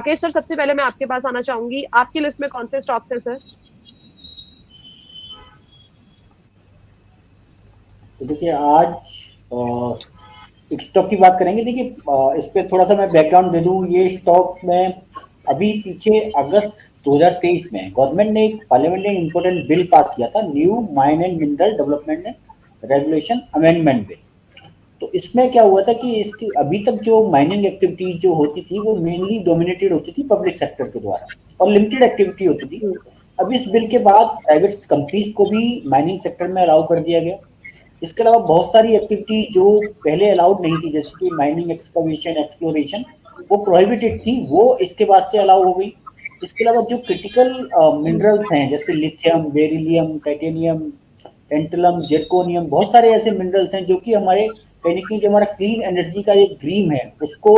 Rakesh sir, सबसे पहले मैं आपके पास आना चाहूंगी, आपकी लिस्ट में कौन से स्टॉक्स हैं सर? तो देखिए आज एक स्टॉक की बात करेंगे। देखिए इस पे थोड़ा सा मैं बैकग्राउंड दे दूं। ये स्टॉक में अभी पीछे अगस्त 2023 में गवर्नमेंट ने एक पार्लियामेंट ने इम्पोर्टेंट बिल पास किया था, new mine and mineral development and regulation amendment bill. तो इसमें क्या हुआ था कि इसकी अभी तक जो माइनिंग एक्टिविटी जो होती थी वो मेनली डोमिनेटेड होती थी पब्लिक सेक्टर के द्वारा और लिमिटेड एक्टिविटी होती थी। अब इस बिल के बाद प्राइवेट कंपनीज को भी माइनिंग सेक्टर में अलाउ कर दिया गया। इसके अलावा बहुत सारी एक्टिविटी जो पहले अलाउड नहीं थी, जैसे कि माइनिंग, एक्सकवेशन, एक्सप्लोरेशन, वो प्रोहिबिटेड थी, वो इसके बाद से अलाउ हो गई। इसके अलावा जो क्रिटिकल मिनरल्स हैं जैसे लिथियम, बेरिलियम, टाइटेनियम, टेंटलम, जेरकोनियम, बहुत सारे ऐसे मिनरल्स हैं जो कि हमारे कहीं ना कहीं जो हमारा क्लीन एनर्जी का एक ड्रीम है उसको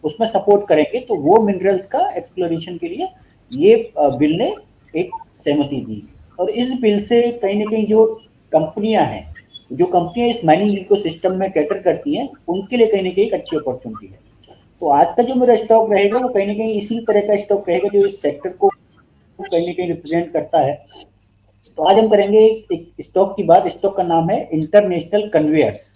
उसमें सपोर्ट करेंगे। तो वो मिनरल्स का एक्सप्लोरेशन के लिए ये बिल ने एक सहमति दी। और इस बिल से कहीं ना कहीं जो कंपनियां हैं, जो कंपनियां इस माइनिंग इको सिस्टम में कैटर करती हैं, उनके लिए कहीं ना कहीं एक अच्छी अपॉर्चुनिटी है। तो आज का जो मेरा स्टॉक रहेगा वो कहीं ना कहीं इसी तरह का स्टॉक रहेगा जो इस सेक्टर को कहीं ना कहीं रिप्रेजेंट करता है। तो आज हम करेंगे एक स्टॉक की बात। स्टॉक का नाम है इंटरनेशनल कन्वेयर्स।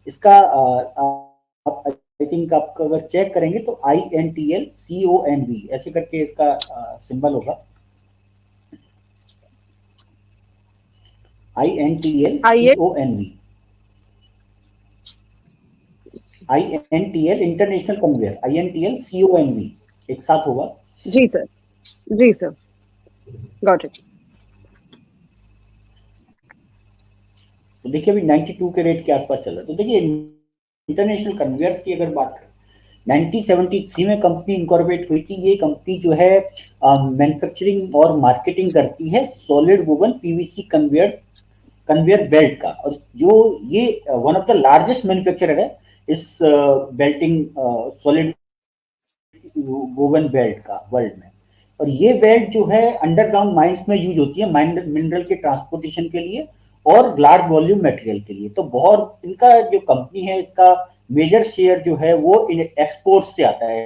इसका आप आई थिंक आप अगर चेक करेंगे तो INTLCONV ऐसे करके इसका सिंबल होगा। आइए। INTLCONV, INTL international conveyor, INTLCONV एक साथ होगा। जी सर। जी सर। Got it. तो देखिए अभी 92 के रेट के आसपास चल रहा है। तो देखिए इंटरनेशनल कन्वेयर्स की अगर बात करें, 1973 में कंपनी इनकॉर्पोरेट हुई थी। ये कंपनी जो है मैन्युफैक्चरिंग और मार्केटिंग करती है solid woven PVC conveyor conveyor belt का। और जो ये one of the largest manufacturer है इस बेल्टिंग सॉलिड वोवन बेल्ट का वर्ल्ड में। और ये बेल्ट जो है अंडरग्राउंड माइंस में यूज होती है मिनरल के ट्रांसपोर्टेशन के लिए और लार्ज वॉल्यूम मटेरियल के लिए। तो बहुत इनका जो कंपनी है इसका मेजर शेयर जो है वो एक्सपोर्ट से आता है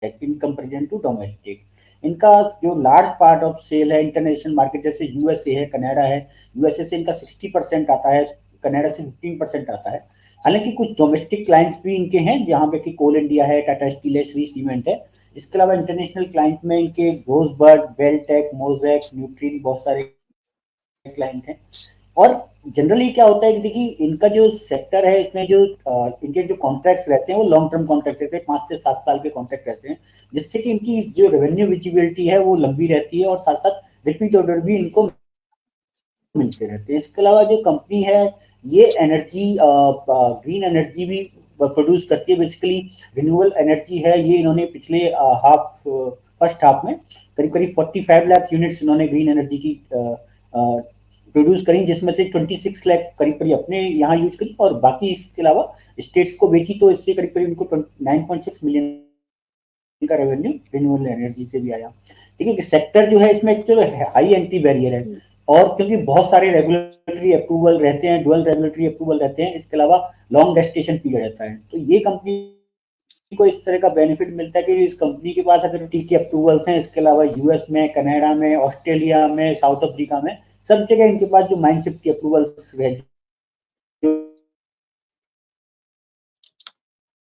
इन कंपेरिजन टू डोमेस्टिक। इनका जो लार्ज पार्ट ऑफ सेल है इंटरनेशनल मार्केट, जैसे यूएसए है, कनाडा है, यूएसए से इनका 60% आता है, कनाडा से 15% आता है। हालांकि कुछ डोमेस्टिक क्लाइंट्स भी इनके हैं जहाँ पे कि कोल इंडिया है, टाटा स्टील है, श्री सीमेंट है। इसके अलावा इंटरनेशनल क्लाइंट में इनके रोजबर्ग, बेलटेक, मोजेक, न्यूट्रीन, बहुत सारे क्लाइंट हैं। और जनरली क्या होता है कि देखिए इनका जो सेक्टर है इसमें जो इनके जो कॉन्ट्रैक्ट्स रहते हैं वो लॉन्ग टर्म कॉन्ट्रैक्ट रहते हैं, 5 से 7 साल के कॉन्ट्रैक्ट रहते हैं, जिससे कि इनकी जो रेवेन्यू विजिबिलिटी है वो लंबी रहती है और साथ साथ रिपीट ऑर्डर भी इनको मिलते रहते हैं। इसके अलावा जो कंपनी है ये एनर्जी, ग्रीन एनर्जी भी प्रोड्यूस करती है। बेसिकली रिन्यूएबल एनर्जी है ये। इन्होंने पिछले फर्स्ट हाफ में करीब करीब 45 लाख यूनिट्स इन्होंने ग्रीन एनर्जी की प्रोड्यूस करी, जिसमें से 26 लाख करीब करीब अपने यहाँ यूज करी और बाकी इसके अलावा स्टेट्स को बेची। तो इससे करीब करीब इनको 9.6 मिलियन का रेवेन्यू रिन्यूएबल एनर्जी से भी आया। ठीक है कि सेक्टर जो है इसमें चलो हाई एंट्री बैरियर है और क्योंकि बहुत सारे रेगुलेटरी अप्रूवल रहते हैं, डुअल रेगुलेटरी अप्रूवल रहते हैं, इसके अलावा लॉन्ग गेस्टेशन पीरियड रहता है। तो ये कंपनी को इस तरह का बेनिफिट मिलता है कि इस कंपनी के पास अगर टी के अप्रूवल्स हैं, इसके अलावा यूएस में, कनाडा में, ऑस्ट्रेलिया में, साउथ अफ्रीका में, सब जगह इनके पास जो माइन शिफ्ट अप्रूवल्स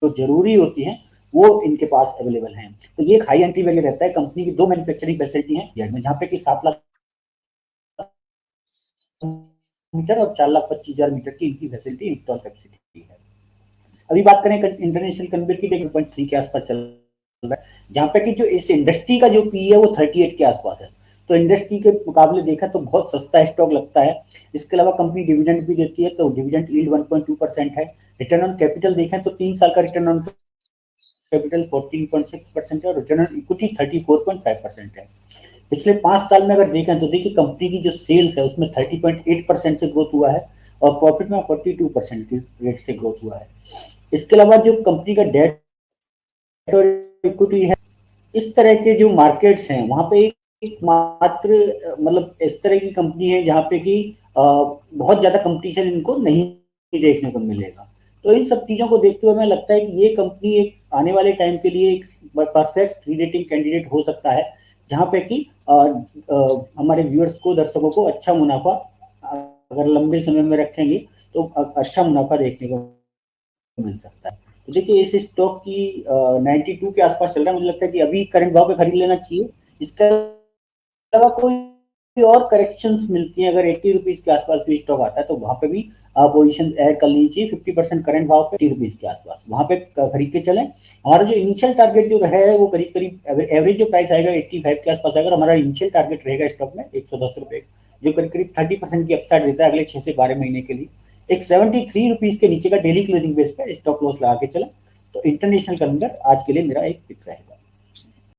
जो जरूरी होती हैं वो इनके पास अवेलेबल हैं। तो ये एक हाई एंट्री वैल्यू रहता है। कंपनी की 2 मैन्युफैक्चरिंग फैसिलिटी है इंडिया में, जहाँ पे कि 7 लाख मीटर और 4,25,000 मीटर की इनकी फैसिलिटी इंस्टॉल कैपेसिटी है। अभी बात करें इंटरनेशनल कन्वेयर की, 1.3 के आसपास चल रहा है, जहाँ पे कि जो इस इंडस्ट्री का जो पी है वो 38 के आसपास है। तो इंडस्ट्री के मुकाबले देखा तो बहुत सस्ता स्टॉक लगता है। इसके अलावा कंपनी डिविडेंड भी देती है, तो डिविडेंड यील्ड 1.2% है। रिटर्न ऑन कैपिटल देखें तो 3 साल का रिटर्न ऑन कैपिटल 14.6% है और रिटर्न ऑन इक्विटी 34.5% है। पिछले 5 साल में अगर देखें तो देखिए कंपनी की जो सेल्स है उसमें 30.8% से ग्रोथ हुआ है और प्रॉफिट में 42% की रेट से ग्रोथ हुआ है। इसके अलावा जो कंपनी का डेट और इक्विटी है, इस तरह के जो मार्केट्स हैं वहां पे एक मात्र मतलब इस तरह की कंपनी है जहाँ पे कि बहुत ज्यादा कंपटीशन इनको नहीं देखने को मिलेगा। तो इन सब चीजों को देखते हुए हमें लगता है कि ये कंपनी एक आने वाले टाइम के लिए एक परफेक्ट रीरेटिंग कैंडिडेट हो सकता है, जहां पे कि हमारे व्यूअर्स को, दर्शकों को अच्छा मुनाफा अगर लंबे समय में रखेंगे तो अच्छा मुनाफा देखने को मिल सकता है। तो देखिए इस स्टॉक की 92 के आसपास चल रहा है, मुझे लगता है कि अभी करंट भाव पे खरीद लेना चाहिए। इसके अलावा कोई और करेक्शंस मिलती हैं, अगर 80 रुपीज के आसपास भी स्टॉक आता है तो वहां पे भी पोजीशन ऐड कर लेनी चाहिए। 50% करंट भाव पे 80 रुपीज के आसपास वहां पे खरीद के चलें। हमारा जो इनिशियल टारगेट जो है वो करीब करीब एवरेज जो प्राइस आएगा 85 के आसपास आएगा। हमारा इनिशियल टारगेट रहेगा स्टॉक में 110 रुपए, जो करीब करीब 30% की अपसाइड देता है अगले 6 से 12 महीने के लिए। एक 73 रुपीज के नीचे का डेली क्लोजिंग बेस पे स्टॉप लॉस लगा के चले तो इंटरनेशनल कन्वर्टर आज के लिए मेरा एक पिक रहेगा।